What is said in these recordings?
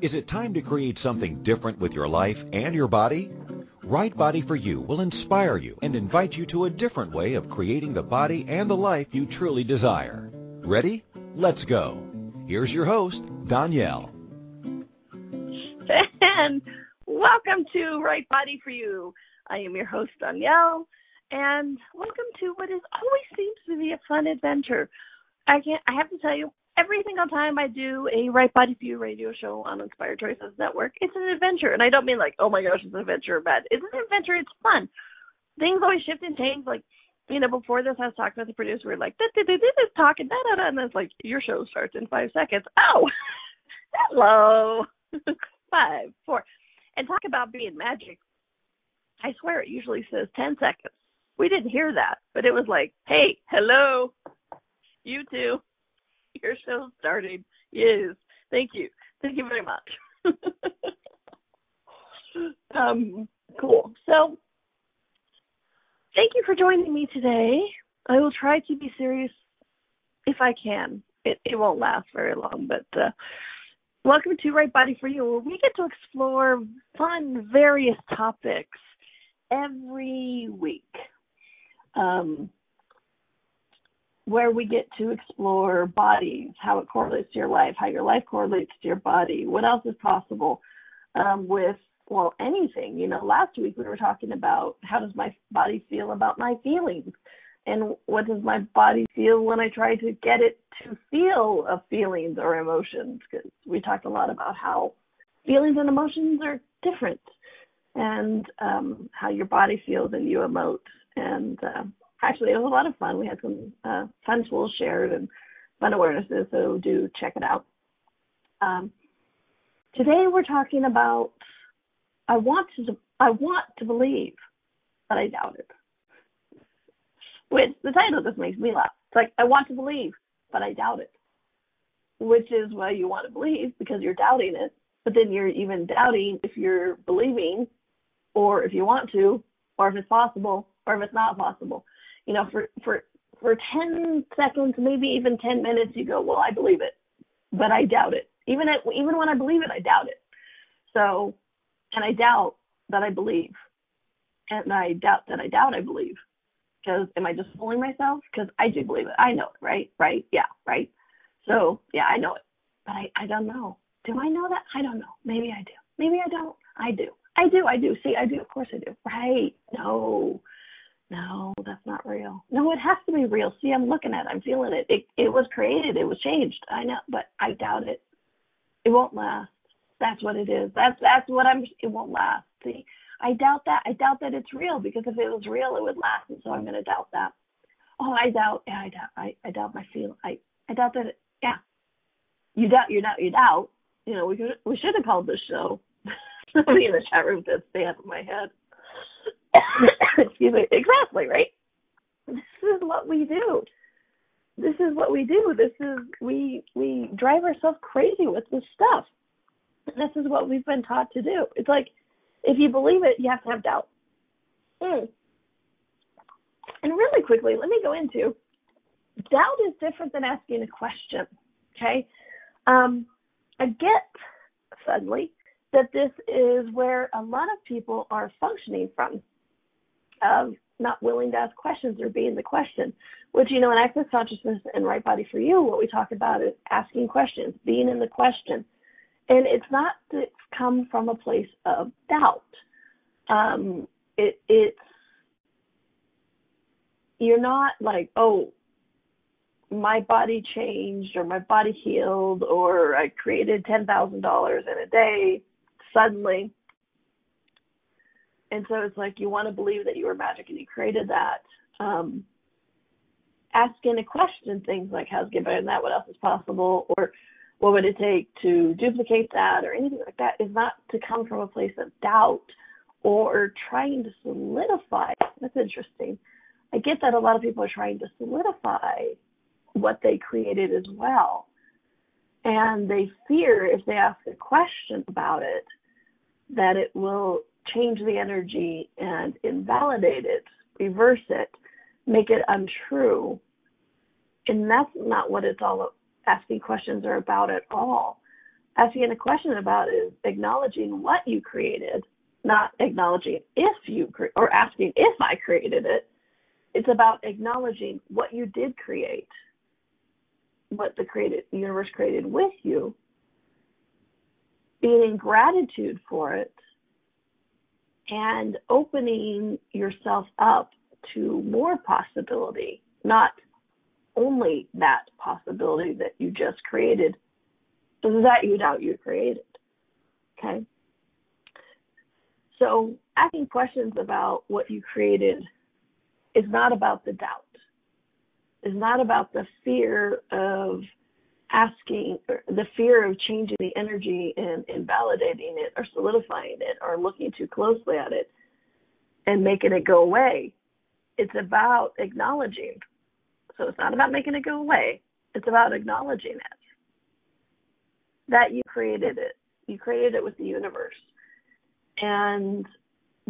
Is it time to create something different with your life and your body? Right Body for You will inspire you and invite you to a different way of creating the body and the life you truly desire. Ready? Let's go. Here's your host, Donnielle. And welcome to Right Body for You. I am your host, Donnielle, and welcome to what always seems to be a fun adventure. I have to tell you, every single time I do a Right Body for You radio show on Inspired Choices Network, it's an adventure. And I don't mean like, oh my gosh, it's an adventure, bad. It's an adventure. It's fun. Things always shift and change. Like, before this, I was talking with the producer. We were like, this talking, da-da-da. And it's like, your show starts in 5 seconds. Oh, hello. 5, 4. And talk about being magic. I swear it usually says 10 seconds. We didn't hear that, but it was like, hey, hello, you two. Your show's starting. Yes. Thank you. Thank you very much. Cool. So, thank you for joining me today. I will try to be serious if I can. It won't last very long, but welcome to Right Body for You, where we get to explore fun, various topics every week. Where we get to explore bodies, how it correlates to your life, how your life correlates to your body, what else is possible with, anything. Last week we were talking about how does my body feel about my feelings, and what does my body feel when I try to get it to feel feelings or emotions, because we talked a lot about how feelings and emotions are different, and how your body feels and you emote. And actually, it was a lot of fun. We had some fun tools shared and fun awarenesses, so do check it out. Today we're talking about I want to believe, but I doubt it. Which the title just makes me laugh. It's like, I want to believe, but I doubt it. Which is why you want to believe, because you're doubting it, but then you're even doubting if you're believing, or if you want to, or if it's possible, or if it's not possible. For 10 seconds, maybe even 10 minutes, you go, well, I believe it, but I doubt it. Even when I believe it, I doubt it. So, and I doubt that I believe. And I doubt that I doubt I believe. Because am I just fooling myself? Because I do believe it. I know it, right? Right? Yeah, right? So, yeah, I know it. But I don't know. Do I know that? I don't know. Maybe I do. Maybe I don't. I do. See, I do. Of course I do. Right? No, that's not real. No, it has to be real. See, I'm looking at it. I'm feeling it. It was created. It was changed. I know, but I doubt it. It won't last. That's what it is. That's what it won't last. See, I doubt that. I doubt that it's real, because if it was real, it would last, and so I'm going to doubt that. Oh, I doubt my feeling. I doubt that it, yeah. You doubt. We should have called this show. Somebody in the chat room said, stay up in my head. Excuse me. Exactly, right? This is what we do. We drive ourselves crazy with this stuff. And this is what we've been taught to do. It's like, if you believe it, you have to have doubt. And really quickly, let me go into, doubt is different than asking a question, okay? I get, suddenly, that this is where a lot of people are functioning from, not willing to ask questions or being the question, which, in Access Consciousness and Right Body for You, what we talk about is asking questions, being in the question. And it's not to come from a place of doubt. You're not like, oh, my body changed, or my body healed, or I created $10,000 in a day suddenly. And so it's like you want to believe that you were magic and you created that. Asking a question, things like, how's it get better than that? What else is possible? Or what would it take to duplicate that, or anything like that, is not to come from a place of doubt or trying to solidify. That's interesting. I get that a lot of people are trying to solidify what they created as well. And they fear if they ask a question about it, that it will change the energy and invalidate it, reverse it, make it untrue. And that's not what it's all asking questions are about at all. asking a question about is acknowledging what you created, not acknowledging if you or asking if I created it. It's about acknowledging what you did create, what the universe created with you, being in gratitude for it, and opening yourself up to more possibility, not only that possibility that you just created, that you doubt you created. Okay? So asking questions about what you created is not about the doubt. It's not about the fear of asking, or the fear of changing the energy and invalidating it or solidifying it or looking too closely at it and making it go away. It's about acknowledging. So it's not about making it go away. It's about acknowledging it. That you created it. You created it with the universe. And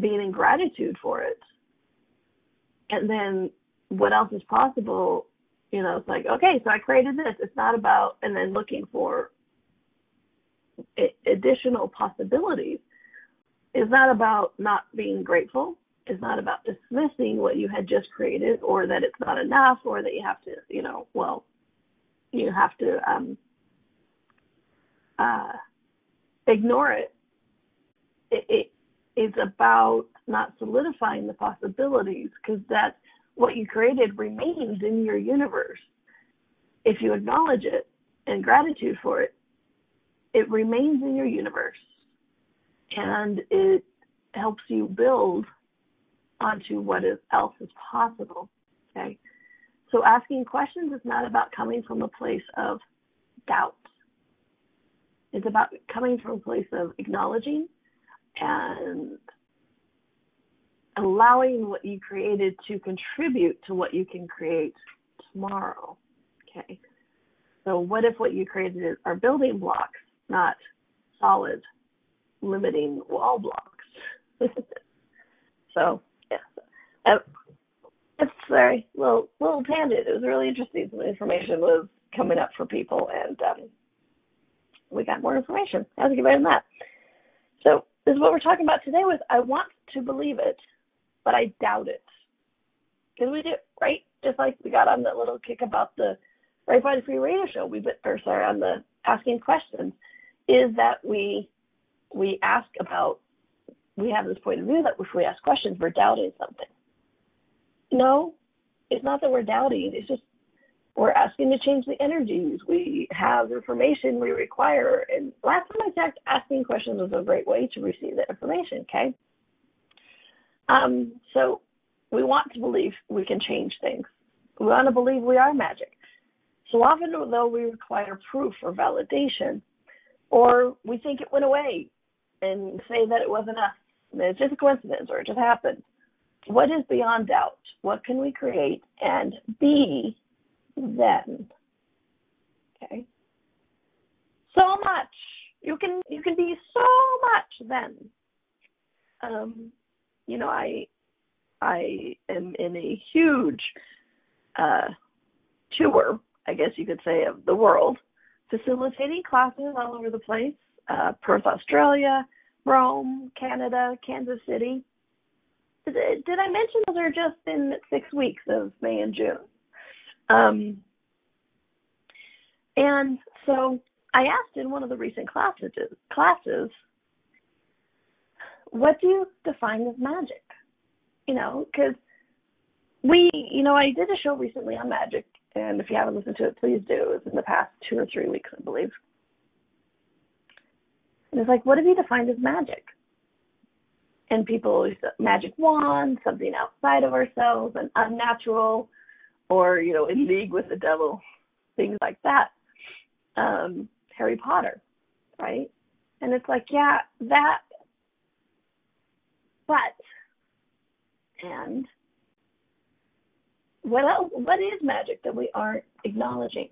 being in gratitude for it. And then what else is possible? You know, it's like, okay, so I created this. It's not about, and then looking for additional possibilities. It's not about not being grateful. It's not about dismissing what you had just created, or that it's not enough, or that you have to, you have to ignore it. It's about not solidifying the possibilities, because that's what you created remains in your universe. If you acknowledge it and gratitude for it, it remains in your universe, and it helps you build onto what else is possible. Okay, so asking questions is not about coming from a place of doubt. It's about coming from a place of acknowledging and allowing what you created to contribute to what you can create tomorrow. Okay. So what if what you created are building blocks, not solid, limiting wall blocks? So, yeah. It's sorry, little tangent. It was really interesting. Some information was coming up for people, and we got more information. How's it going on that? So this is what we're talking about today. Was I want to believe it, but I doubt it. Because we do, right? Just like we got on that little kick about the Right Body Free Radio Show. On the asking questions, is that we ask about. We have this point of view that if we ask questions, we're doubting something. No, it's not that we're doubting. It's just we're asking to change the energies. We have information we require. And last time I checked, asking questions was a great way to receive the information, okay? So we want to believe we can change things. We want to believe we are magic. So often, though, we require proof or validation, or we think it went away and say that it wasn't us. It's just a coincidence, or it just happened. What is beyond doubt? What can we create and be then? Okay. So much. You can be so much then. I am in a huge tour, I guess you could say, of the world, facilitating classes all over the place. Perth, Australia, Rome, Canada, Kansas City. Did I mention those are just in 6 weeks of May and June? And so I asked in one of the recent classes, what do you define as magic? Because I did a show recently on magic, and if you haven't listened to it, please do. It was in the past 2 or 3 weeks, I believe. And it's like, what have you defined as magic? And people always say magic wand, something outside of ourselves, and unnatural, or, in league with the devil, things like that. Harry Potter, right? And it's like, yeah, that, but, and what else? What is magic that we aren't acknowledging?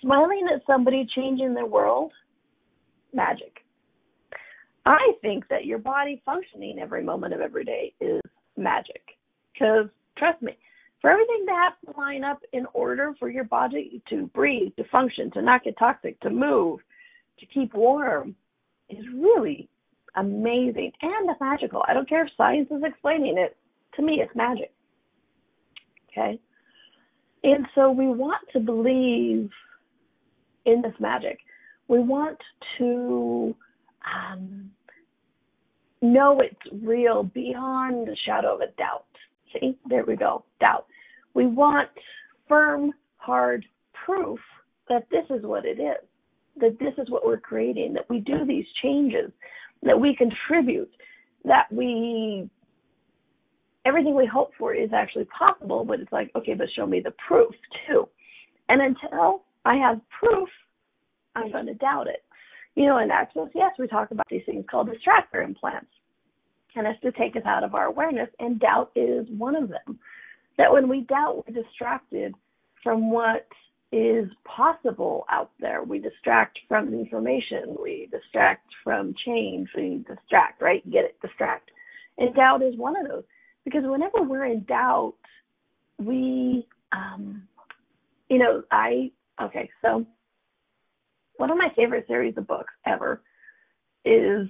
Smiling at somebody changing their world, magic. I think that your body functioning every moment of every day is magic. Because, trust me, for everything to have to line up in order for your body to breathe, to function, to not get toxic, to move, to keep warm is really amazing and it's magical. I don't care if science is explaining it. To me, it's magic. Okay? And so we want to believe in this magic. We want to know it's real beyond the shadow of a doubt. See, there we go, doubt. We want firm, hard proof that this is what it is, that this is what we're creating, that we do these changes, that we contribute, that everything we hope for is actually possible, but it's like, okay, but show me the proof too. And until I have proof, I'm going to doubt it. You know, in Access, yes, we talk about these things called distractor implants. And it's to take us out of our awareness, and doubt is one of them. That when we doubt, we're distracted from what is possible out there. We distract from information. We distract from change. We distract, right? Get it? Distract. And doubt is one of those. Because whenever we're in doubt, we, so one of my favorite series of books ever is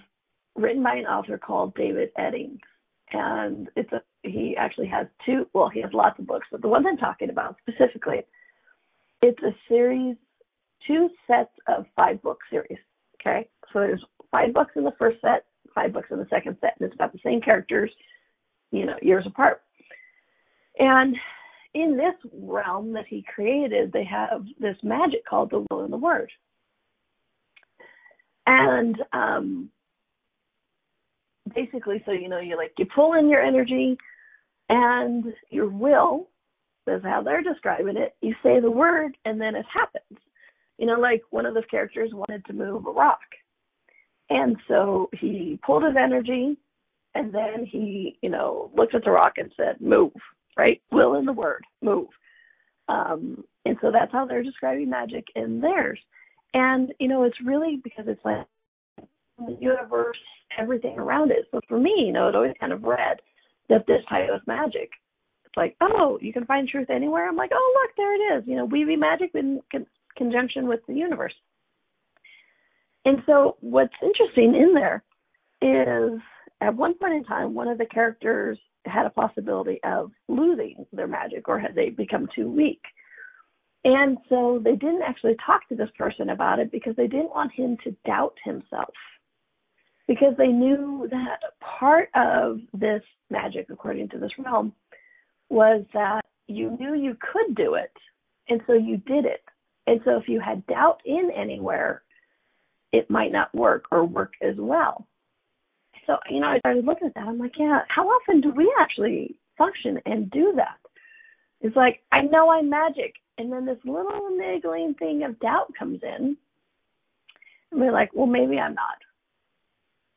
written by an author called David Eddings. And he actually has he has lots of books, but the one I'm talking about specifically, it's a series, 2 sets of 5-book series, okay? So there's 5 books in the first set, 5 books in the second set, and it's about the same characters, years apart. And in this realm that he created, they have this magic called the will and the word. And basically, so you pull in your energy and your will, is how they're describing it. You say the word and then it happens. Like one of the characters wanted to move a rock. And so he pulled his energy and then he, looked at the rock and said, move, right? Will in the word, move. And so that's how they're describing magic in theirs. And, it's really because it's like the universe, everything around it. So for me, it always kind of read that this type of magic, it's like, oh, you can find truth anywhere. I'm like, oh, look, there it is. We magic in conjunction with the universe. And so what's interesting in there is at one point in time, one of the characters had a possibility of losing their magic, or had they become too weak. And so they didn't actually talk to this person about it because they didn't want him to doubt himself. Because they knew that part of this magic, according to this realm, was that you knew you could do it, and so you did it. And so if you had doubt in anywhere, it might not work or work as well. So, I started looking at that. I'm like, yeah, how often do we actually function and do that? It's like, I know I'm magic, and then this little niggling thing of doubt comes in, and we're like, well, maybe I'm not.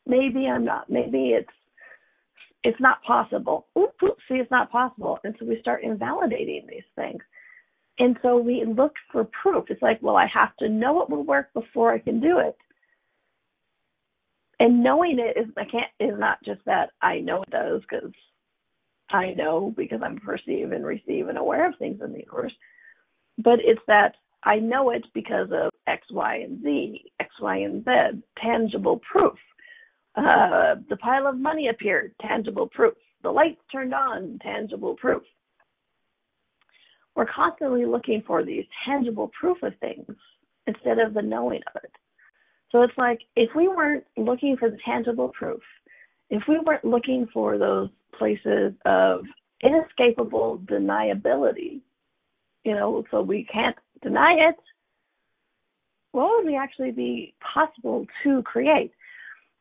Maybe I'm not. Maybe it's not possible. See, it's not possible. And so we start invalidating these things. And so we look for proof. It's like, well, I have to know it will work before I can do it. And knowing it is not just that I know it does because I know because I'm perceive and receive and aware of things in the universe, but it's that I know it because of X, Y, and Z, X, Y, and Z, tangible proof. The pile of money appeared, tangible proof. The lights turned on, tangible proof. We're constantly looking for these tangible proof of things instead of the knowing of it. So it's like, if we weren't looking for the tangible proof, if we weren't looking for those places of inescapable deniability, so we can't deny it, what would we actually be possible to create?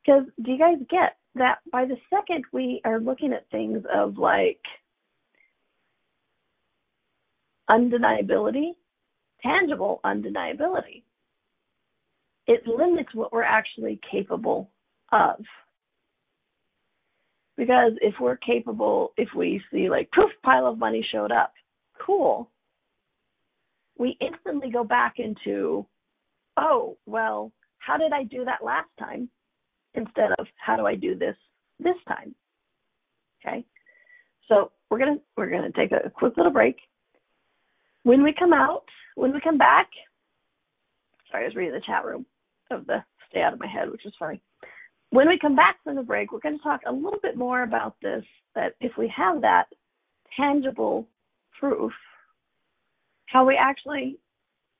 Because do you guys get that by the second we are looking at things of like undeniability, tangible undeniability, it limits what we're actually capable of. Because if we're capable, if we see like poof, pile of money showed up, cool, we instantly go back into, oh, well, how did I do that last time? Instead of how do I do this time? Okay, so we're gonna take a quick little break. When we come back, sorry, I was reading the chat room. of the stay out of my head, which is funny. When we come back from the break, we're going to talk a little bit more about this, that if we have that tangible proof, how we actually,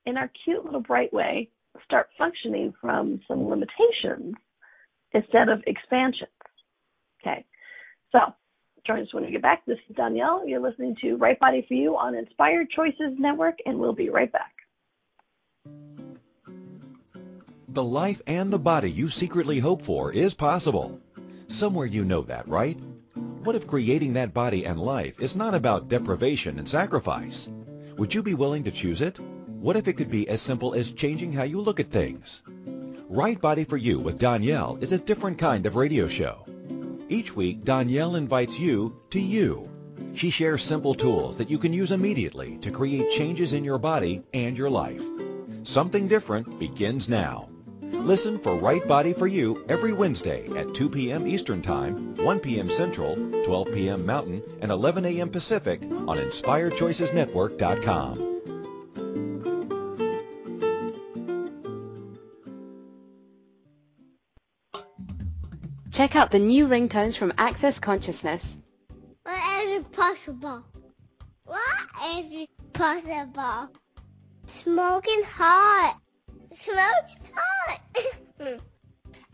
in our cute little bright way, start functioning from some limitations instead of expansions. Okay, so join us when we get back. This is Donnielle. You're listening to Right Body for You on Inspired Choices Network, and we'll be right back. The life and the body you secretly hope for is possible. Somewhere you know that, right? What if creating that body and life is not about deprivation and sacrifice? Would you be willing to choose it? What if it could be as simple as changing how you look at things? Right Body for You with Donnielle is a different kind of radio show. Each week, Donnielle invites you to you. She shares simple tools that you can use immediately to create changes in your body and your life. Something different begins now. Listen for Right Body for You every Wednesday at 2 p.m. Eastern Time, 1 p.m. Central, 12 p.m. Mountain, and 11 a.m. Pacific on InspiredChoicesNetwork.com. Check out the new ringtones from Access Consciousness. What is it possible? What is it possible? Smoking hot. Smoking hot.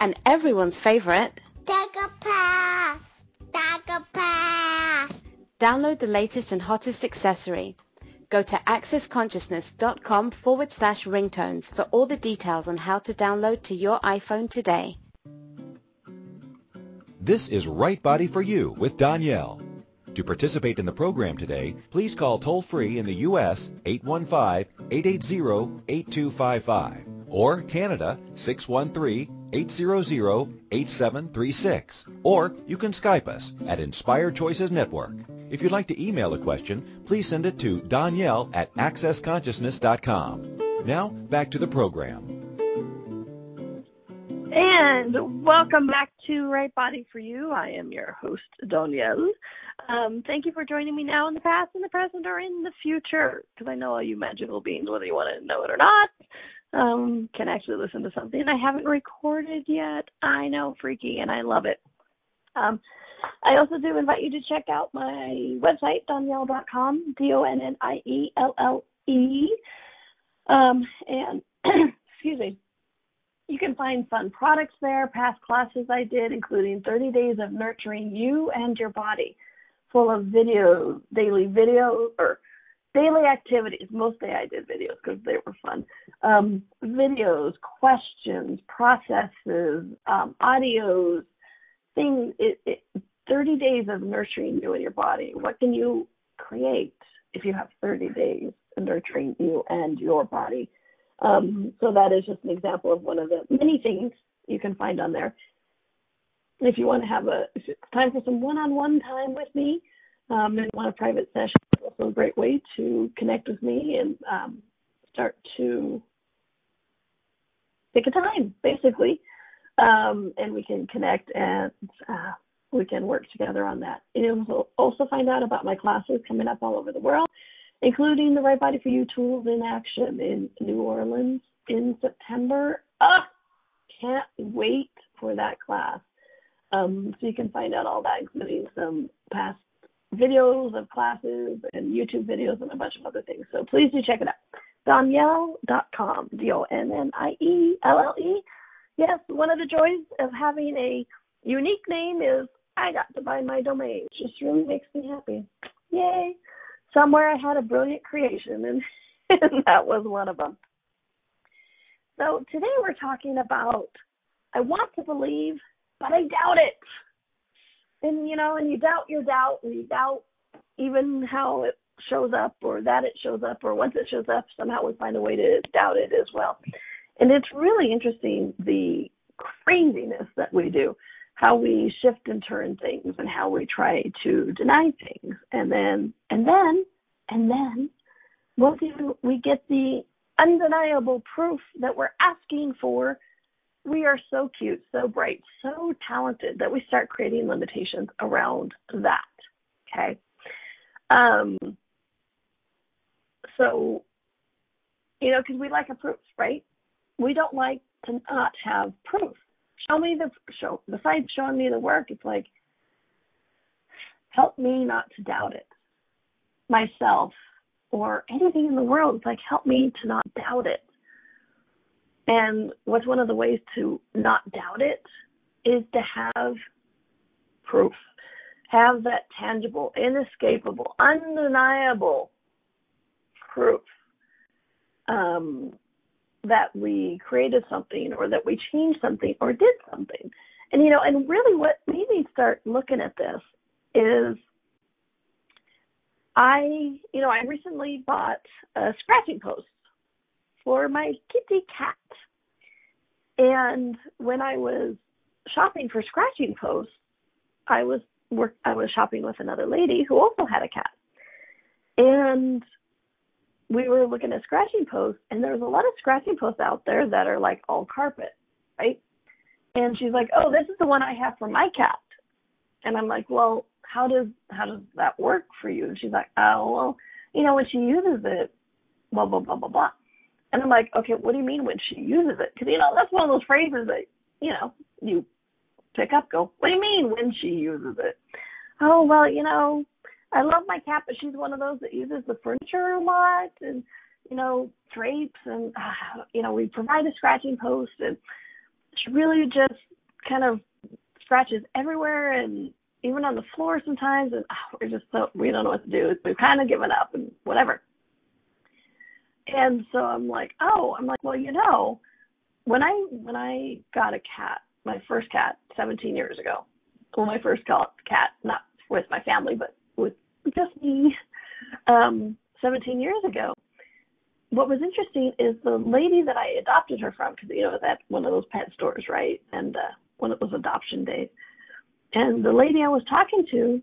And everyone's favorite, Take a pass. Take a pass. download the latest and hottest accessory. Go to accessconsciousness.com/ringtones for all the details on how to download to your iPhone today. This is Right Body for You with Donnielle. To participate in the program today, please call toll-free in the U.S. 815-880-8255 or Canada 613-800-8736. Or you can Skype us at Inspired Choices Network. If you'd like to email a question, please send it to Donnielle@accessconsciousness.com. Now, back to the program. And welcome back to Right Body for You. I am your host, Donnielle. Thank you for joining me now in the past, in the present, or in the future, because I know all you magical beings, whether you want to know it or not, can actually listen to something I haven't recorded yet. I know, freaky, and I love it. I also do invite you to check out my website, Donnielle.com, DONNIELLE. And, excuse me. You can find fun products there, past classes I did, including 30 days of nurturing you and your body, full of videos, daily activities. Mostly I did videos because they were fun. Videos, questions, processes, audios, things. 30 days of nurturing you and your body. What can you create if you have 30 days of nurturing you and your body? So that is just an example of one of the many things you can find on there. If you want to if it's time for some one-on-one time with me, and want a private session, it's also a great way to connect with me and start to pick a time, basically, and we can connect and we can work together on that. You'll also find out about my classes coming up all over the world, including the Right Body for You Tools in Action in New Orleans in September. Can't wait for that class. So you can find out all that, including some past videos of classes and YouTube videos and a bunch of other things. So please do check it out. Donnielle.com, DONNIELLE. Yes, one of the joys of having a unique name is I got to buy my domain. It just really makes me happy. Yay. Somewhere I had a brilliant creation, and that was one of them. So today we're talking about I want to believe, but I doubt it. And, and you doubt your doubt, and you doubt even how it shows up or that it shows up, or once it shows up, somehow we find a way to doubt it as well. And it's really interesting, the craziness that we do, how we shift and turn things and how we try to deny things. And then once we get the undeniable proof that we're asking for, we are so cute, so bright, so talented that we start creating limitations around that. Okay. So, because we like a proof, right? We don't like to not have proof. Besides showing me the work, it's like, help me not to doubt it. Myself or anything in the world, it's like, help me to not doubt it. And what's one of the ways to not doubt it is to have proof. Have that tangible, inescapable, undeniable proof that we created something or that we changed something or did something. And, and really what made me start looking at this is I recently bought a scratching post for my kitty cat. And when I was shopping for scratching posts, I was shopping with another lady who also had a cat. And we were looking at scratching posts, and there's a lot of scratching posts out there that are like all carpet, right? And she's like, oh, this is the one I have for my cat. And I'm like, well, how does that work for you? And she's like, oh, well, when she uses it, blah, blah, blah, blah, blah. And I'm like, okay, what do you mean when she uses it? Because, that's one of those phrases that, you pick up, go, what do you mean when she uses it? Oh, well, I love my cat, but she's one of those that uses the furniture a lot and, drapes and, we provide a scratching post and she really just kind of scratches everywhere and even on the floor sometimes. And we don't know what to do. We've kind of given up and whatever. And so I'm like, well, when I got a cat, my first cat 17 years ago, my first cat, not with my family, but with just me, 17 years ago, what was interesting is the lady that I adopted her from, because, it's at one of those pet stores, right? And when it was adoption day. And the lady I was talking to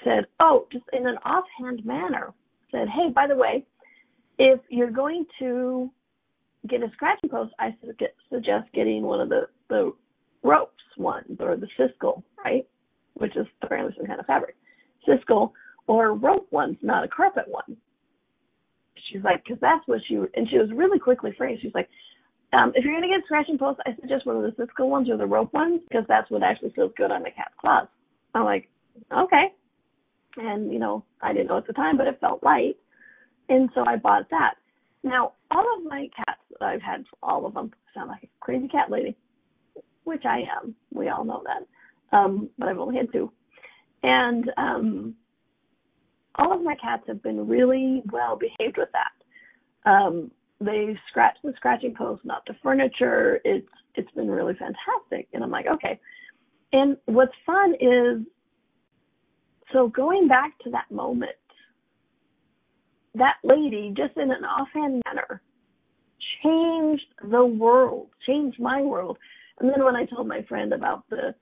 said, just in an offhand manner, said, hey, by the way, if you're going to get a scratching post, I suggest getting one of the ropes ones or the siskel, right? Which is apparently some kind of fabric. Siskel or rope ones, not a carpet one. She's like, because that's what she was really quickly phrased. She's like, if you're going to get a scratching post, I suggest one of the siskel ones or the rope ones because that's what actually feels good on the cat's claws. I'm like, okay. And, I didn't know at the time, but it felt light. And so I bought that. Now, all of my cats that I've had, all of them, sound like a crazy cat lady, which I am. We all know that. But I've only had 2. And all of my cats have been really well behaved with that. They scratch the scratching post, not the furniture. It's been really fantastic. And I'm like, okay. And what's fun is, so going back to that moment, that lady, just in an offhand manner, changed the world, changed my world. And then when I told my friend about the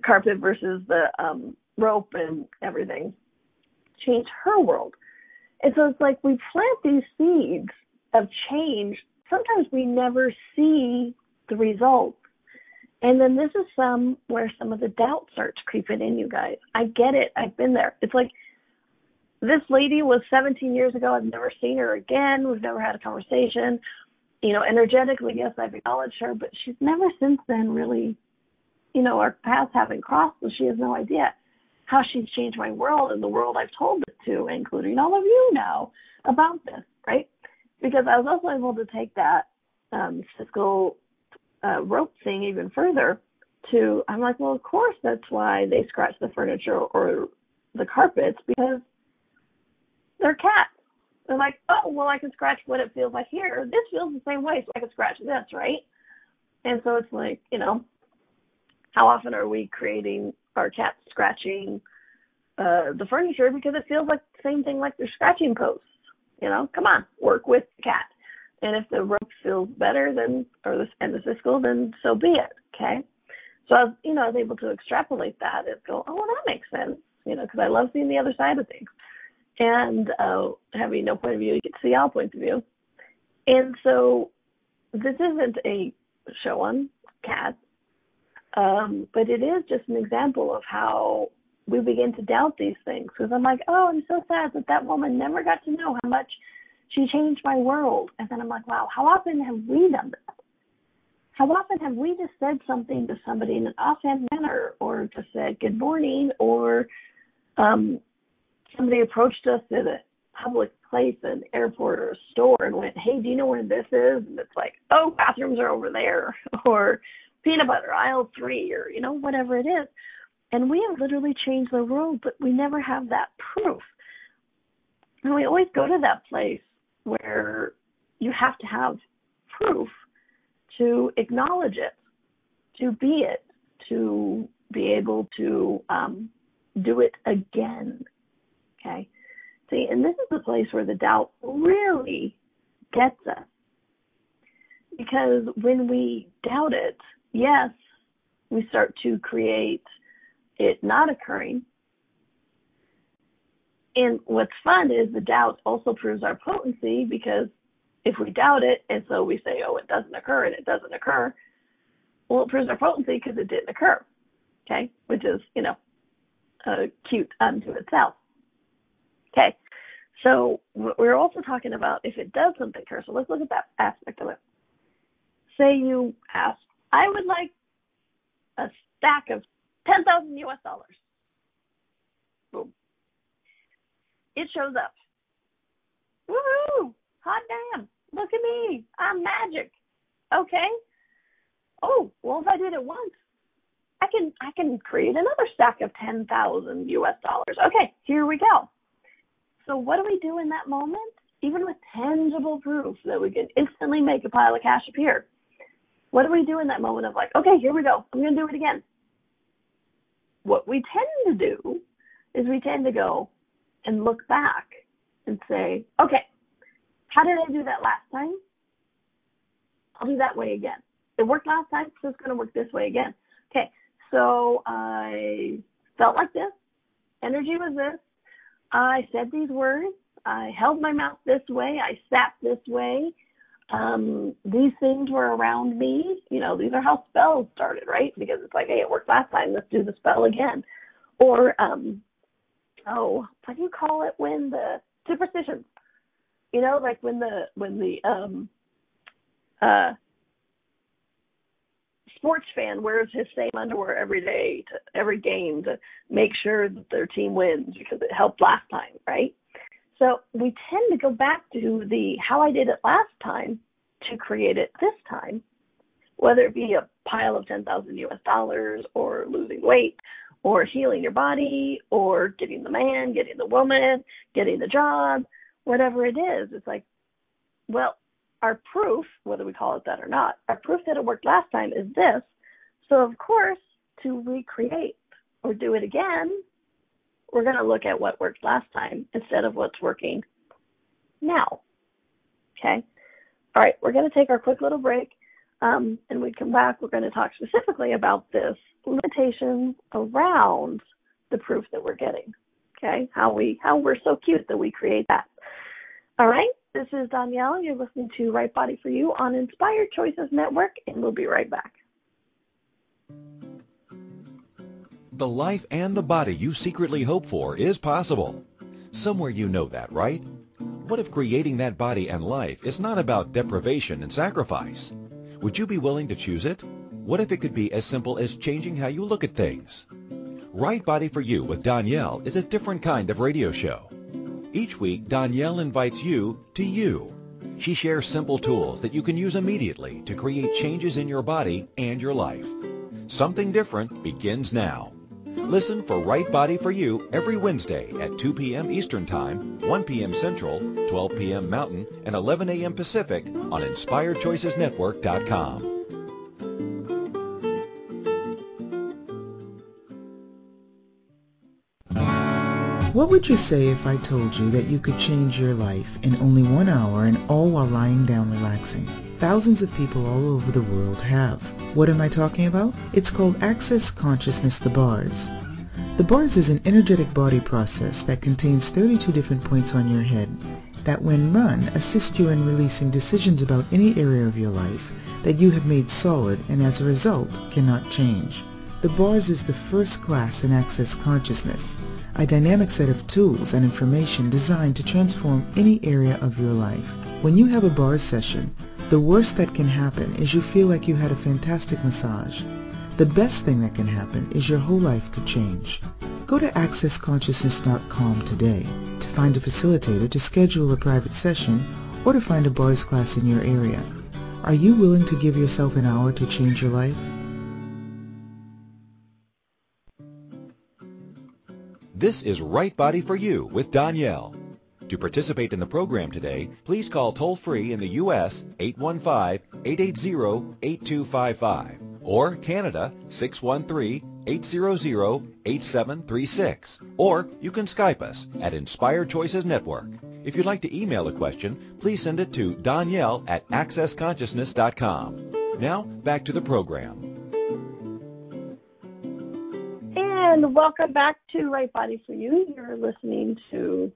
carpet versus the rope and everything, changed her world. And so it's like we plant these seeds of change. Sometimes we never see the results. And then this is where some of the doubt starts creeping in, you guys. I get it. I've been there. It's like this lady was 17 years ago. I've never seen her again. We've never had a conversation. Energetically, yes, I've acknowledged her, but she's never since then really, our paths haven't crossed, so she has no idea how she's changed my world and the world I've told it to, including all of you now, about this, right? Because I was also able to take that fiscal rope thing even further to, I'm like, well, of course that's why they scratch the furniture or the carpets, because they're cats. They're like, oh, well, I can scratch what it feels like here. This feels the same way, so I can scratch this, right? And so it's like, how often are we creating our cats scratching the furniture because it feels like the same thing like they're scratching posts? Come on, work with the cat. And if the rope feels better and the siskel, then so be it, okay? So I was able to extrapolate that and go, oh, well, that makes sense, because I love seeing the other side of things. And having no point of view, you get to see all points of view. And so this isn't a show on cats, but it is just an example of how we begin to doubt these things. Because I'm like, oh, I'm so sad that woman never got to know how much she changed my world. And then I'm like, wow, how often have we done that? How often have we just said something to somebody in an offhand manner, or just said good morning, or somebody approached us at a public place, an airport or a store, and went, hey, do you know where this is? And it's like, oh, bathrooms are over there, or peanut butter, aisle 3, or, whatever it is. And we have literally changed the world, but we never have that proof. And we always go to that place where you have to have proof to acknowledge it, to be it, to be able to do it again. Okay? See, and this is the place where the doubt really gets us. Because when we doubt it, yes, we start to create it not occurring. And what's fun is the doubt also proves our potency, because if we doubt it and so we say, oh, it doesn't occur, and it doesn't occur, well, it proves our potency because it didn't occur, okay, which is, cute unto itself. Okay, so we're also talking about if it does something occur. So let's look at that aspect of it. Say you ask, I would like a stack of $10,000 US. Boom. It shows up. Woohoo! Hot damn! Look at me! I'm magic. Okay. Oh, well, if I did it once, I can create another stack of $10,000 US. Okay, here we go. So what do we do in that moment? Even with tangible proof that we can instantly make a pile of cash appear, what do we do in that moment of like, okay, here we go. I'm going to do it again. What we tend to do is we tend to go and look back and say, okay, how did I do that last time? I'll do that way again. It worked last time, so it's going to work this way again. Okay, so I felt like this. Energy was this. I said these words. I held my mouth this way. I sat this way. These things were around me. These are how spells started, right? Because it's like, hey, it worked last time. Let's do the spell again. Or, what do you call it when the superstitions? Like when the sports fan wears his same underwear every day to every game to make sure that their team wins because it helped last time, right? So we tend to go back to the how I did it last time to create it this time, whether it be a pile of $10,000 US or losing weight or healing your body or getting the man, getting the woman, getting the job, whatever it is. It's like, well, our proof, whether we call it that or not, our proof that it worked last time is this. So, of course, to recreate or do it again, we're going to look at what worked last time instead of what's working now. Okay? All right, we're going to take our quick little break, and when we come back, we're going to talk specifically about this limitations around the proof that we're getting. Okay? How we're so cute that we create that. All right? This is Donnielle. You're listening to Right Body for You on Inspired Choices Network, and we'll be right back. The life and the body you secretly hope for is possible. Somewhere you know that, right? What if creating that body and life is not about deprivation and sacrifice? Would you be willing to choose it? What if it could be as simple as changing how you look at things? Right Body for You with Donnielle is a different kind of radio show. Each week, Donnielle invites you to you. She shares simple tools that you can use immediately to create changes in your body and your life. Something different begins now. Listen for Right Body for You every Wednesday at 2 p.m. Eastern Time, 1 p.m. Central, 12 p.m. Mountain, and 11 a.m. Pacific on InspiredChoicesNetwork.com. What would you say if I told you that you could change your life in only 1 hour and all while lying down relaxing? Thousands of people all over the world have. What am I talking about? It's called Access Consciousness, the bars. The bars is an energetic body process that contains 32 different points on your head that when run assist you in releasing decisions about any area of your life that you have made solid and as a result cannot change. The bars is the first class in Access Consciousness, a dynamic set of tools and information designed to transform any area of your life. When you have a bars session, the The worst that can happen is you feel like you had a fantastic massage. The best thing that can happen is your whole life could change. Go to accessconsciousness.com today to find a facilitator, to schedule a private session, or to find a bars class in your area. Are you willing to give yourself an hour to change your life? This is Right Body for You with Donnielle. To participate in the program today, please call toll-free in the U.S. 815-880-8255 or Canada 613-800-8736. Or you can Skype us at Inspired Choices Network. If you'd like to email a question, please send it to Donnielle@accessconsciousness.com. Now, back to the program. And welcome back to Right Body for You. You're listening to,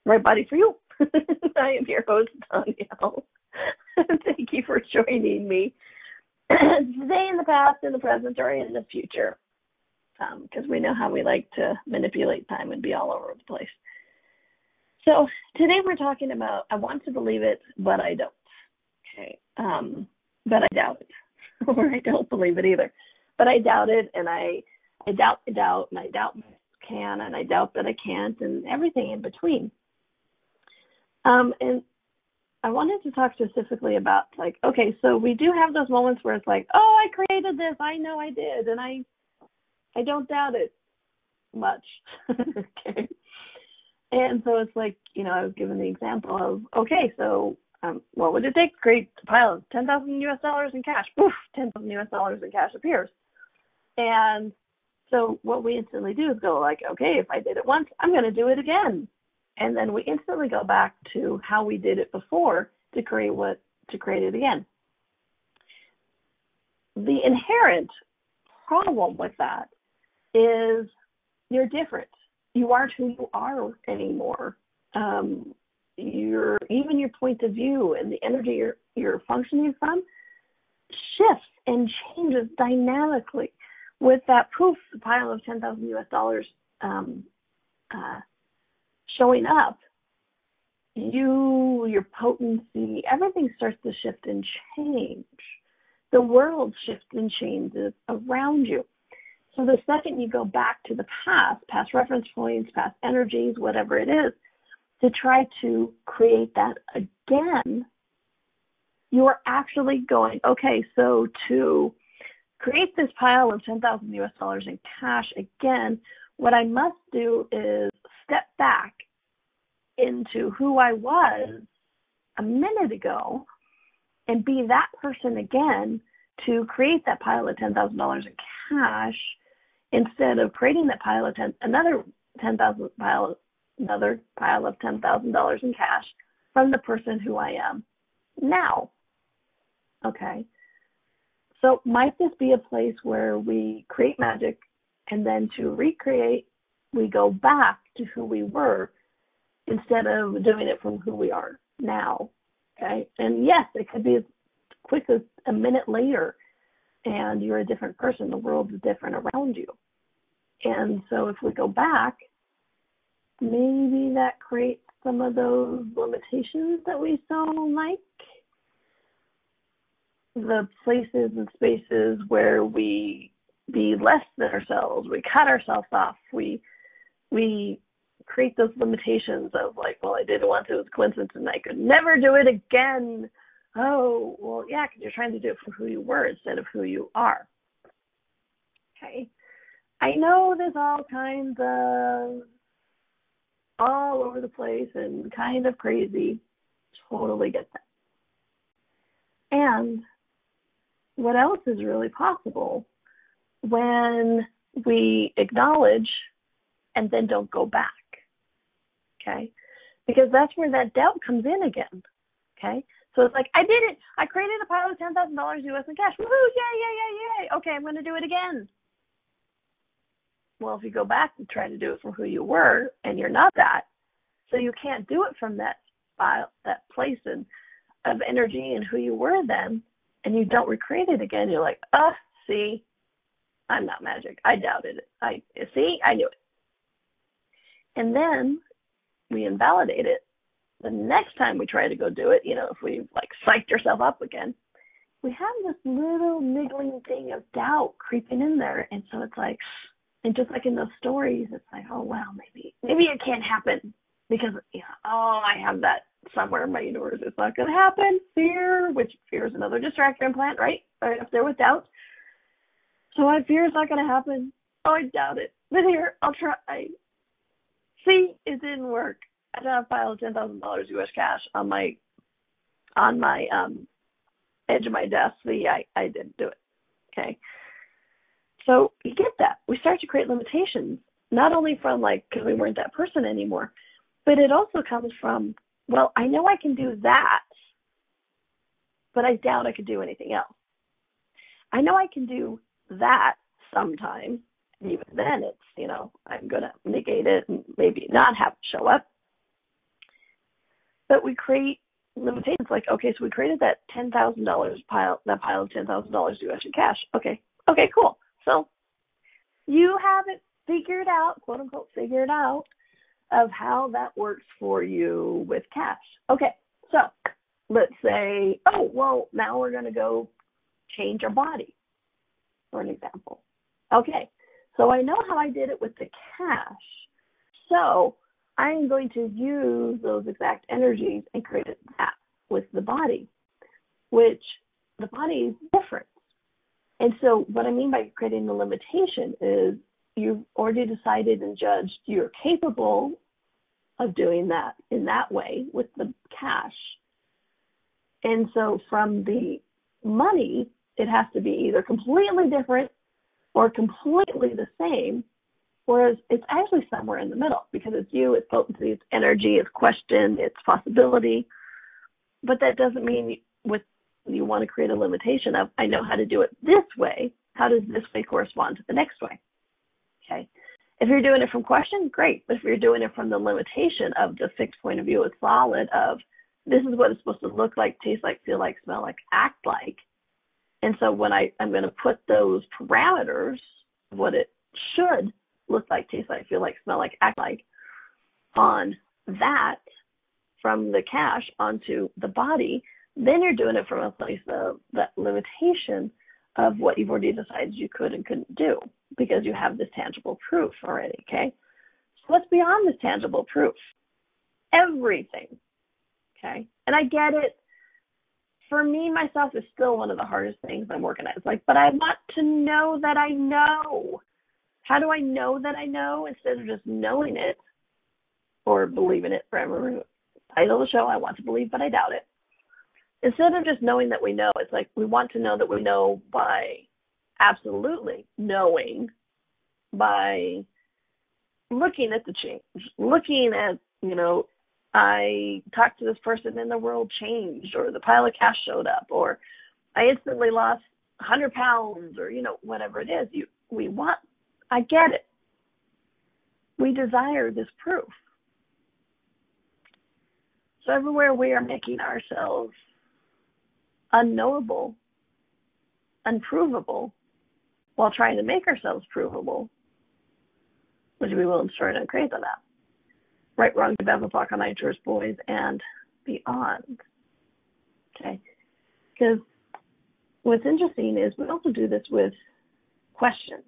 Right Body for You. I am your host, Donnielle. Thank you for joining me today, in the past, in the present, or in the future, because we know how we like to manipulate time and be all over the place. So today we're talking about, I want to believe it, but I don't. Okay, but I doubt it, or I don't believe it either. But I doubt it, and I doubt the doubt, and I doubt I can, and I doubt that I can't, and everything in between. And I wanted to talk specifically about, okay, so we do have those moments where it's like, oh, I created this, I know I did, and I don't doubt it much. Okay. And so it's like, I was given the example of, okay, so what would it take to create a pile of $10,000 US in cash? Poof, $10,000 US in cash appears. And so what we instantly do is go okay, if I did it once, I'm going to do it again. And then we instantly go back to how we did it before to create it again. The inherent problem with that is you're different. You aren't who you are anymore. Even your point of view and the energy you're functioning from shifts and changes dynamically. With that pile of $10,000 showing up, your potency, everything starts to shift and change. The world shifts and changes around you. So the second you go back to the past reference points, past energies, whatever it is, to try to create that again, you're actually going, okay, so to create this pile of $10,000 in cash again, what I must do is step back into who I was a minute ago and be that person again to create that pile of $10,000 in cash, instead of creating that pile of another pile of $10,000 in cash from the person who I am now. Okay. So might this be a place where we create magic, and then to recreate, we go back to who we were instead of doing it from who we are now? Okay. And yes, it could be as quick as a minute later and you're a different person. The world is different around you. And so if we go back, maybe that creates some of those limitations that we don't like. The places and spaces where we be less than ourselves, we cut ourselves off, we create those limitations of I did it once, it was a coincidence, and I could never do it again. Oh, well, yeah, because you're trying to do it for who you were instead of who you are. Okay. I know there's all kinds of all over the place and kind of crazy. Totally get that. And what else is really possible when we acknowledge and then don't go back? Okay? Because that's where that doubt comes in again. Okay? So it's I did it. I created a pile of $10,000 US in cash. Woohoo! Yay! Okay, I'm going to do it again. Well, if you go back and try to do it from who you were, and you're not that, so you can't do it from that place of energy and who you were then, and you don't recreate it again, you're see, I'm not magic. I doubted it. I knew it. And then we invalidate it the next time we try to go do it, if we've like psyched ourselves up again, we have this little niggling thing of doubt creeping in there. And so it's like, and just like in those stories, it's like, oh, well, maybe it can't happen because, I have that somewhere in my universe. It's not going to happen. Fear, which fear is another distractor implant, right? Right up there with doubt. So I fear it's not going to happen. Oh, I doubt it. But here, I'll try. See, it didn't work. I don't have a pile of $10,000 U.S. cash on my edge of my desk. See, I didn't do it. Okay. So you get that. We start to create limitations, not only from because we weren't that person anymore, but it also comes from, well, I know I can do that, but I doubt I could do anything else. I know I can do that sometime. And even then it's, I'm going to negate it and maybe not have it show up. But we create limitations okay, so we created that $10,000 pile of $10,000 US in cash. Okay, cool. So you haven't figured out, quote unquote, figured out of how that works for you with cash. Okay, so let's say, now we're going to go change our body, for an example. Okay, so I know how I did it with the cash. So I am going to use those exact energies and create that with the body, which the body is different. And so what I mean by creating the limitation is you've already decided and judged you're capable of doing that in that way with the cash. And so from the money, it has to be either completely different or completely the same, whereas it's actually somewhere in the middle because it's you, it's potency, it's energy, it's question, it's possibility. But that doesn't mean you want to create a limitation of, I know how to do it this way. How does this way correspond to the next way? Okay. If you're doing it from question, great. But if you're doing it from the limitation of the fixed point of view, it's solid of this is what it's supposed to look like, taste like, feel like, smell like, act like. And so when I'm going to put those parameters of what it should look like, taste like, feel like, smell like, act like on that from the cash onto the body, then you're doing it from a place of that limitation of what you've already decided you could and couldn't do because you have this tangible proof already, okay? So what's beyond this tangible proof? Everything, okay? And I get it. For me, myself, is still one of the hardest things I'm working at. It's but I want to know that I know. How do I know that I know instead of just knowing it or believing it forever? Title of the show, I want to believe, but I doubt it. Instead of just knowing that we know, it's we want to know that we know by absolutely knowing, by looking at the change, looking at, I talked to this person and the world changed, or the pile of cash showed up, or I instantly lost 100 pounds, or, whatever it is. I get it. We desire this proof. So everywhere we are making ourselves unknowable, unprovable, while trying to make ourselves provable, would you be willing to start and create on that? Right, wrong, good, bad, o'clock on night, tourist boys, and beyond. Okay? Because what's interesting is we also do this with questions.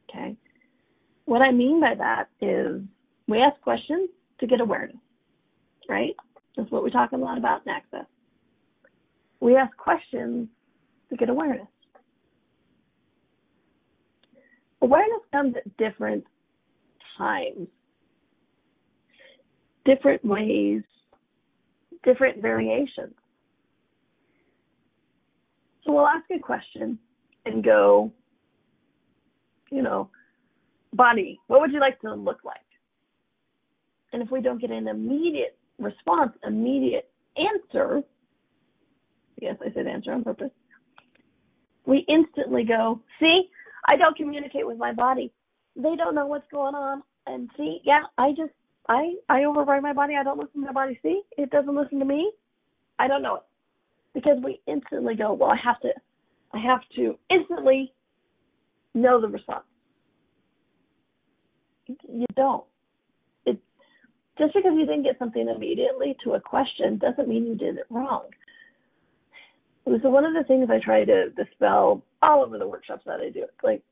Okay? What I mean by that is we ask questions to get awareness, right? That's what we talk a lot about in Access. We ask questions to get awareness. Awareness comes at different times, different ways, different variations. So we'll ask a question and go, body, what would you like to look like? And if we don't get an immediate response, immediate answer, yes, I said answer on purpose, we instantly go, see, I don't communicate with my body. They don't know what's going on. And see, I override my body. I don't listen to my body. See, it doesn't listen to me. I don't know it. Because we instantly go, well, I have to instantly know the response. You don't. Just because you didn't get something immediately to a question doesn't mean you did it wrong. So one of the things I try to dispel all over the workshops that I do, like,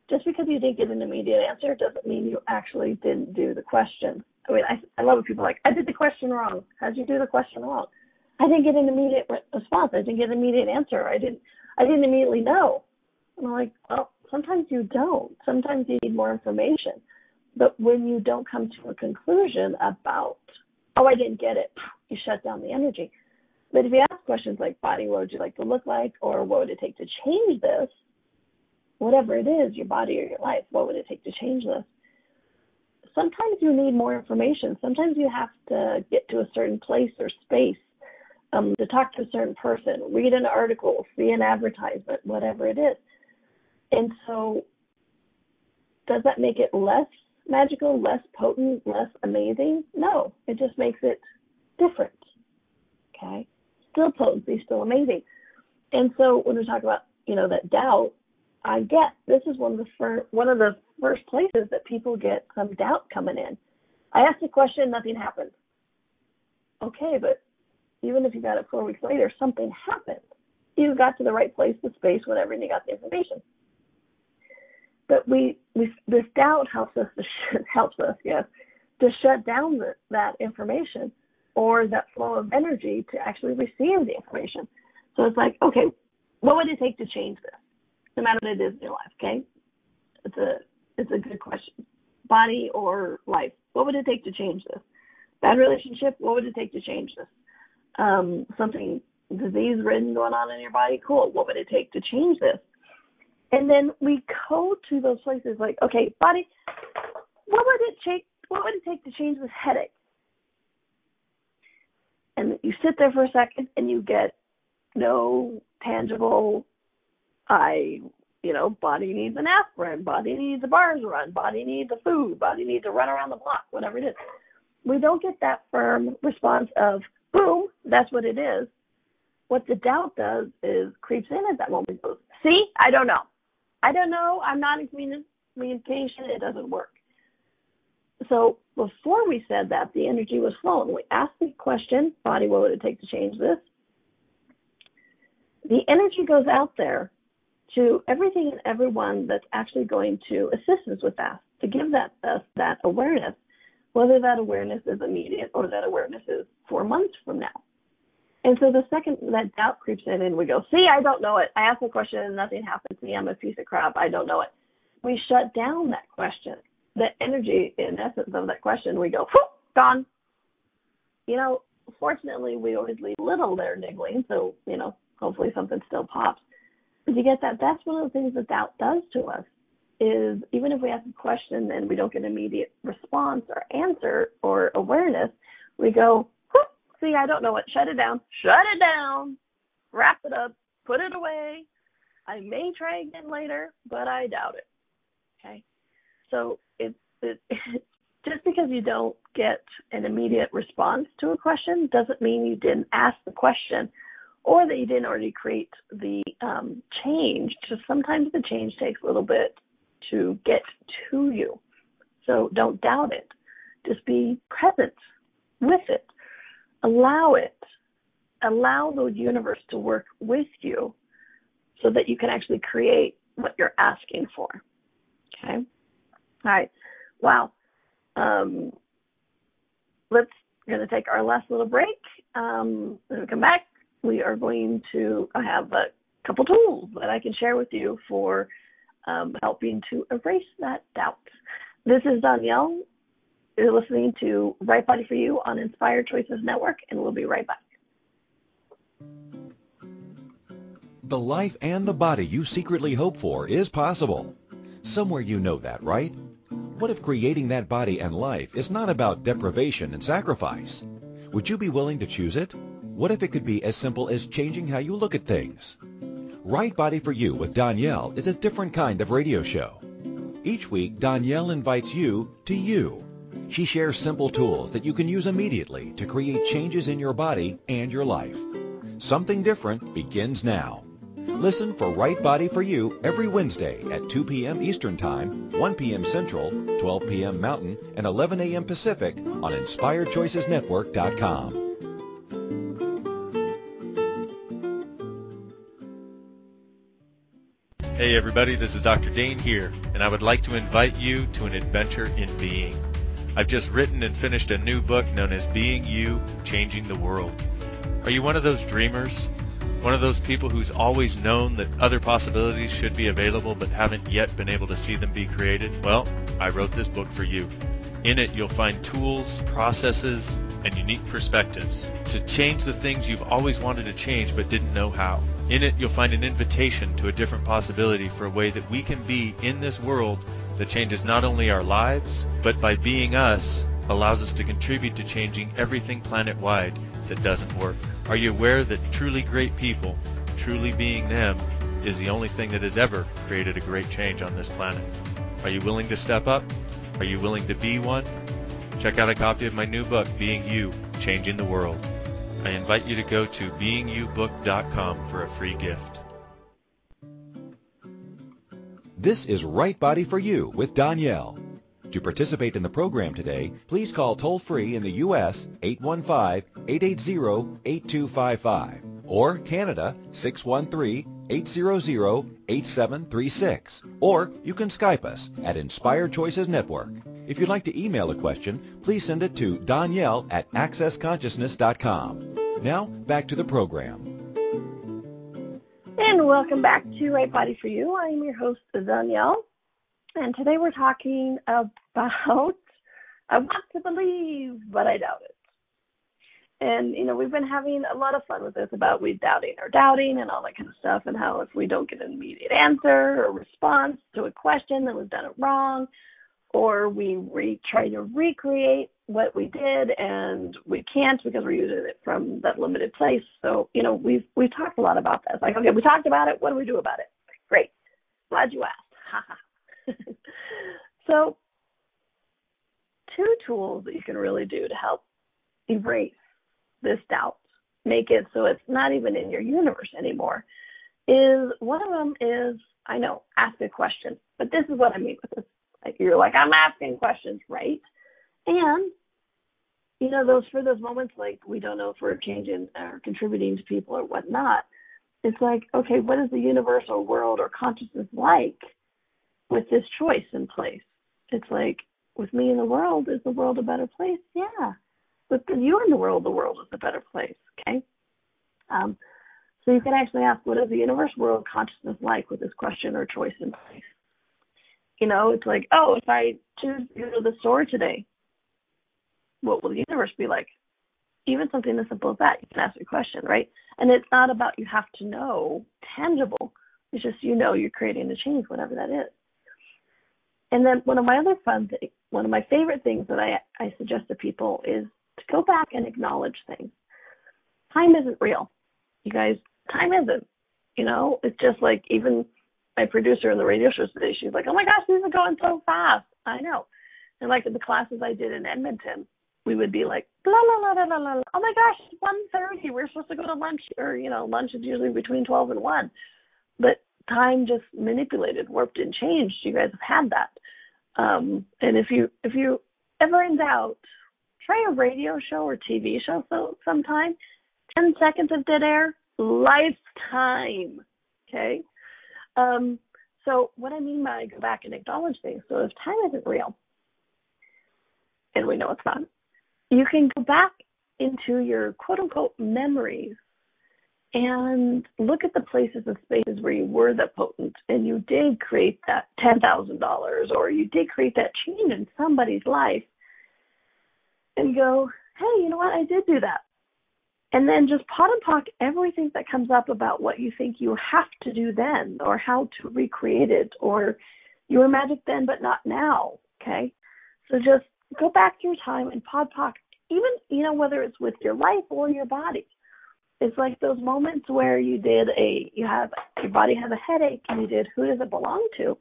just because you didn't get an immediate answer doesn't mean you actually didn't do the question. I mean, I love when people are like, I did the question wrong. How'd you do the question wrong? I didn't get an immediate response. I didn't get an immediate answer. I didn't immediately know. And I'm like, well, sometimes you don't. Sometimes you need more information. But when you don't come to a conclusion about, oh, I didn't get it, you shut down the energy. But if you ask questions like, body, what would you like to look like? Or what would it take to change this? Whatever it is, your body or your life, what would it take to change this? Sometimes you need more information. Sometimes you have to get to a certain place or space to talk to a certain person, read an article, see an advertisement, whatever it is. And so does that make it less magical, less potent, less amazing? No, it just makes it different. Okay? Still potency, still amazing. And so when we talk about, that doubt, I get this is one of the first places that people get some doubt coming in. I asked a question, nothing happened. Okay, but even if you got it 4 weeks later, something happened. You got to the right place, the space, whatever, and you got the information. But this doubt helps us, to shut down that information or that flow of energy to actually receive the information. So it's like, okay, what would it take to change this? No matter what it is in your life, okay? It's a good question. Body or life, what would it take to change this? Bad relationship, what would it take to change this? Something disease-ridden going on in your body, cool. What would it take to change this? And then we go to those places like, okay, body, what would it take to change this headache? And you sit there for a second and you get no tangible, body needs an aspirin, body needs a bars run, body needs a food, body needs a run around the block, whatever it is. We don't get that firm response of, boom, that's what it is. What the doubt does is creeps in at that moment and goes, see, I don't know. I'm not in communication. It doesn't work. So before we said that, the energy was flowing. We asked the question, body, what would it take to change this? The energy goes out there to everything and everyone that's actually going to assist us with that, to give us that awareness, whether that awareness is immediate or that awareness is 4 months from now. And so the second that doubt creeps in and we go, see, I don't know it. I asked a question and nothing happened to me. I'm a piece of crap. I don't know it. We shut down that question. The energy, in essence, of that question, we go, whoop, gone. Fortunately, we always leave little there niggling, so, hopefully something still pops. But you get that? That's one of the things that doubt does to us, is even if we ask a question and we don't get an immediate response or answer or awareness, we go, whoop, see, I don't know it. Shut it down, wrap it up, put it away. I may try again later, but I doubt it. Okay? So it's just because you don't get an immediate response to a question doesn't mean you didn't ask the question or that you didn't already create the change. Just sometimes the change takes a little bit to get to you. So don't doubt it. Just be present with it. Allow it. Allow the universe to work with you so that you can actually create what you're asking for. Okay? All right. Wow. We're going to take our last little break. When we come back, we are going to have a couple tools that I can share with you for helping to erase that doubt. This is Donnielle. You're listening to Right Body for You on Inspired Choices Network, and we'll be right back. The life and the body you secretly hope for is possible. Somewhere you know that, right? What if creating that body and life is not about deprivation and sacrifice? Would you be willing to choose it? What if it could be as simple as changing how you look at things? Right Body for You with Donnielle is a different kind of radio show. Each week, Donnielle invites you to you. She shares simple tools that you can use immediately to create changes in your body and your life. Something different begins now. Listen for Right Body for You every Wednesday at 2 p.m. Eastern Time, 1 p.m. Central, 12 p.m. Mountain, and 11 a.m. Pacific on InspiredChoicesNetwork.com. Hey everybody, this is Dr. Dane here, and I would like to invite you to an adventure in being. I've just written and finished a new book known as Being You, Changing the World. Are you one of those dreamers? One of those people who's always known that other possibilities should be available but haven't yet been able to see them be created? Well, I wrote this book for you. In it, you'll find tools, processes, and unique perspectives to change the things you've always wanted to change but didn't know how. In it, you'll find an invitation to a different possibility for a way that we can be in this world that changes not only our lives, but by being us, allows us to contribute to changing everything planet-wide that doesn't work. Are you aware that truly great people, truly being them, is the only thing that has ever created a great change on this planet? Are you willing to step up? Are you willing to be one? Check out a copy of my new book, Being You, Changing the World. I invite you to go to beingyoubook.com for a free gift. This is Right Body for You with Donnielle. To participate in the program today, please call toll-free in the U.S. 815-880-8255 or Canada 613-800-8736. Or you can Skype us at Inspired Choices Network. If you'd like to email a question, please send it to Donnielle@accessconsciousness.com. Now, back to the program. And welcome back to Right Body for You. I'm your host, Donnielle. And today we're talking about I want to believe, but I doubt it. And, we've been having a lot of fun with this about we doubting or doubting and all that kind of stuff, and how if we don't get an immediate answer or response to a question, then we've done it wrong, or we try to recreate what we did and we can't because we're using it from that limited place. So, we've talked a lot about this. Like, okay, we talked about it. What do we do about it? Great. Glad you asked. Ha. So, two tools that you can really do to help erase this doubt, make it so it's not even in your universe anymore, is one of them is, I know, ask a question. But this is what I mean with this. Like, you're like, I'm asking questions, right? And, those moments like we don't know if we're changing or contributing to people or whatnot, it's like, okay, what is the universe or world or consciousness like with this choice in place? It's like, with me in the world, is the world a better place? Yeah. With you in the world is a better place, okay? So you can actually ask, what is the universe, world, consciousness like with this question or choice in place? It's like, oh, if I choose to go to the store today, what will the universe be like? Even something as simple as that, you can ask a question, right? And it's not about you have to know tangible. It's just you're creating a change, whatever that is. And then one of my favorite things that I suggest to people is to go back and acknowledge things. Time isn't real. You guys, time isn't. It's just like even my producer in the radio show today, she's like, oh my gosh, these are going so fast. I know. And like in the classes I did in Edmonton, we would be like, blah, blah, blah, blah, blah, blah. Oh my gosh, it's 1:30. We're supposed to go to lunch, or, lunch is usually between 12 and 1. But time just manipulated, warped, and changed. You guys have had that. And if you ever in doubt, try a radio show or TV show sometime. 10 seconds of dead air, lifetime. Okay? So what I mean by go back and acknowledge things, so if time isn't real, and we know it's not, you can go back into your quote-unquote memories and look at the places and spaces where you were that potent and you did create that $10,000 or you did create that change in somebody's life, and go, hey, you know what, I did do that. And then just pot and pock everything that comes up about what you think you have to do then or how to recreate it, or you were magic then but not now, okay? So just go back through time and pot and pock, even, whether it's with your life or your body. It's like those moments where your body has a headache and you did who does it belong to?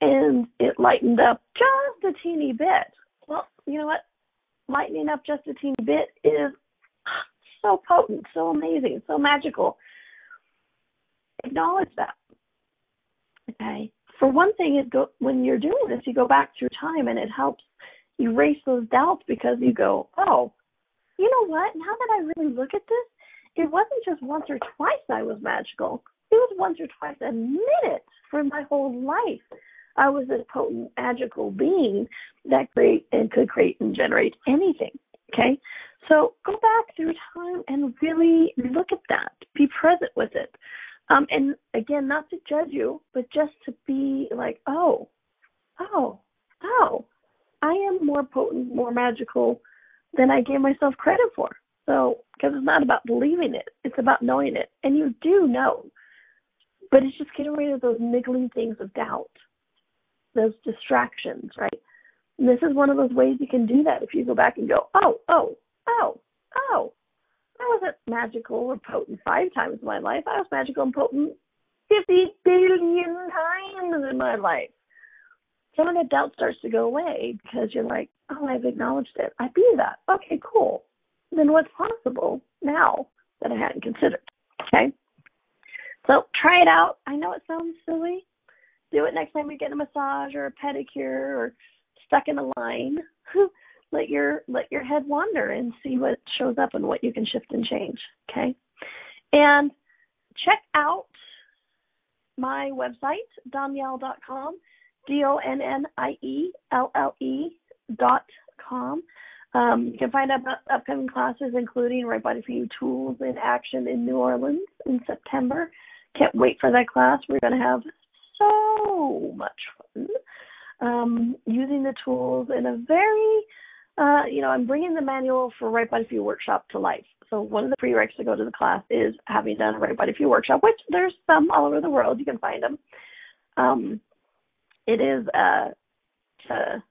And it lightened up just a teeny bit. Well, you know what? Lightening up just a teeny bit is so potent, so amazing, so magical. acknowledge that. Okay. For one thing, when you're doing this, you go back through time and it helps erase those doubts because you go, oh, you know what? Now that I really look at this, it wasn't just once or twice I was magical. It was once or twice a minute for my whole life. I was a potent, magical being that could create and generate anything. Okay? So go back through time and really look at that. Be present with it. And again, not to judge you, but just to be like, oh, I am more potent, more magical than I gave myself credit for. So, because it's not about believing it, it's about knowing it. And you do know, but it's just getting rid of those niggling things of doubt, those distractions, right? And this is one of those ways you can do that if you go back and go, I wasn't magical or potent 5 times in my life. I was magical and potent 50 billion times in my life. Some of that doubt starts to go away because you're like, oh, I've acknowledged it. I be that. Okay, cool. Then what's possible now that I hadn't considered? Okay? So try it out. I know it sounds silly. Do it next time you get a massage or a pedicure or stuck in a line. Let your head wander and see what shows up and what you can shift and change, okay? And check out my website, Donnielle.com, DONNIELLE.com. You can find out about upcoming classes, including Right Body for You Tools in Action in New Orleans in September. Can't wait for that class. We're going to have so much fun using the tools in a very I'm bringing the manual for Right Body for You workshop to life. So one of the prereqs to go to the class is having done a Right Body for You workshop, which there's some all over the world. You can find them. It is to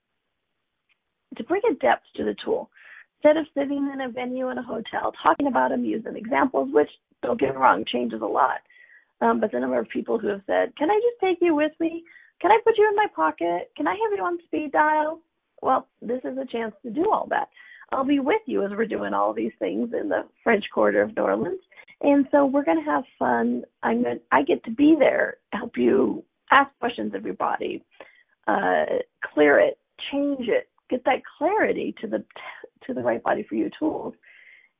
bring a depth to the tool. Instead of sitting in a venue in a hotel, talking about them, using examples, which, don't get me wrong, changes a lot. But the number of people who have said, can I just take you with me? Can I put you in my pocket? Can I have you on speed dial? Well, this is a chance to do all that. I'll be with you as we're doing all these things in the French Quarter of New Orleans. And so we're going to have fun. I get to be there, help you ask questions of your body, clear it, change it, get that clarity to the Right Body for You tools,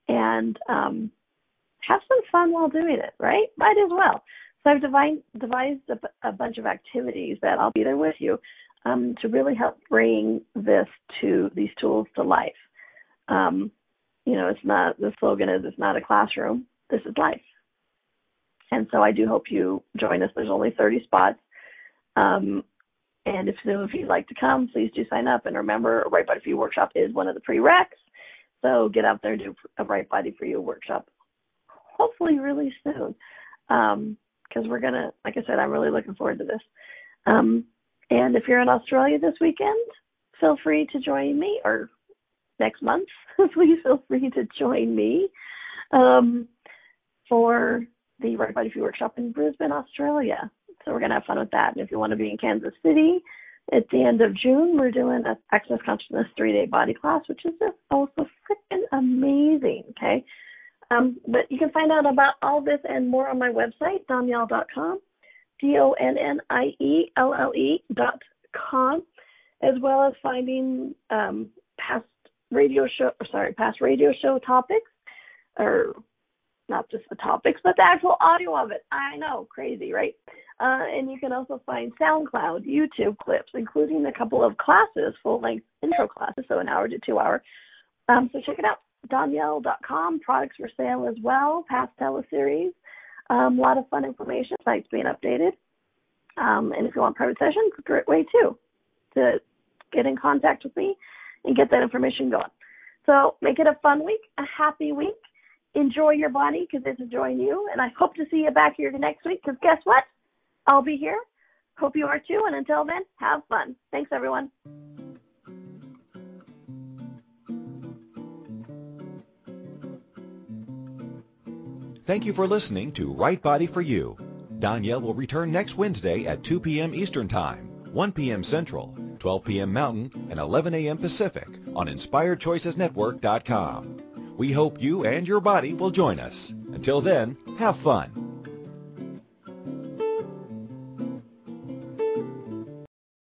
and have some fun while doing it, right? Might as well. So I've devised a bunch of activities that I'll be there with you to really help bring these tools to life. The slogan is, it's not a classroom, this is life. And so I do hope you join us. There's only 30 spots. And if you'd like to come, please do sign up. And remember, a Right Body for You workshop is one of the prereqs. So get out there and do a Right Body for You workshop, hopefully really soon. Because we're going to, like I said, I'm really looking forward to this. And if you're in Australia this weekend, feel free to join me, or next month, please feel free to join me for the Right Body for You workshop in Brisbane, Australia. So we're going to have fun with that. And if you want to be in Kansas City at the end of June, we're doing an Access Consciousness 3-day body class, which is just also freaking amazing, okay? But you can find out about all this and more on my website, Donnielle.com, DONNIELLE.com, as well as finding past radio show topics, or not just the topics, but the actual audio of it. I know, crazy, right? And you can also find SoundCloud, YouTube clips, including a couple of classes, full-length intro classes, so an hour to 2 hour. So check it out, Donnielle.com. Products for sale as well, past teleseries. A lot of fun information, sites being updated. And if you want private sessions, it's a great way, too, to get in contact with me and get that information going. So make it a fun week, a happy week. Enjoy your body because it's enjoying you. And I hope to see you back here next week because guess what? I'll be here. Hope you are too. And until then, have fun. Thanks, everyone. Thank you for listening to Right Body for You. Donnielle will return next Wednesday at 2 p.m. Eastern Time, 1 p.m. Central, 12 p.m. Mountain, and 11 a.m. Pacific on InspiredChoicesNetwork.com. We hope you and your body will join us. Until then, have fun.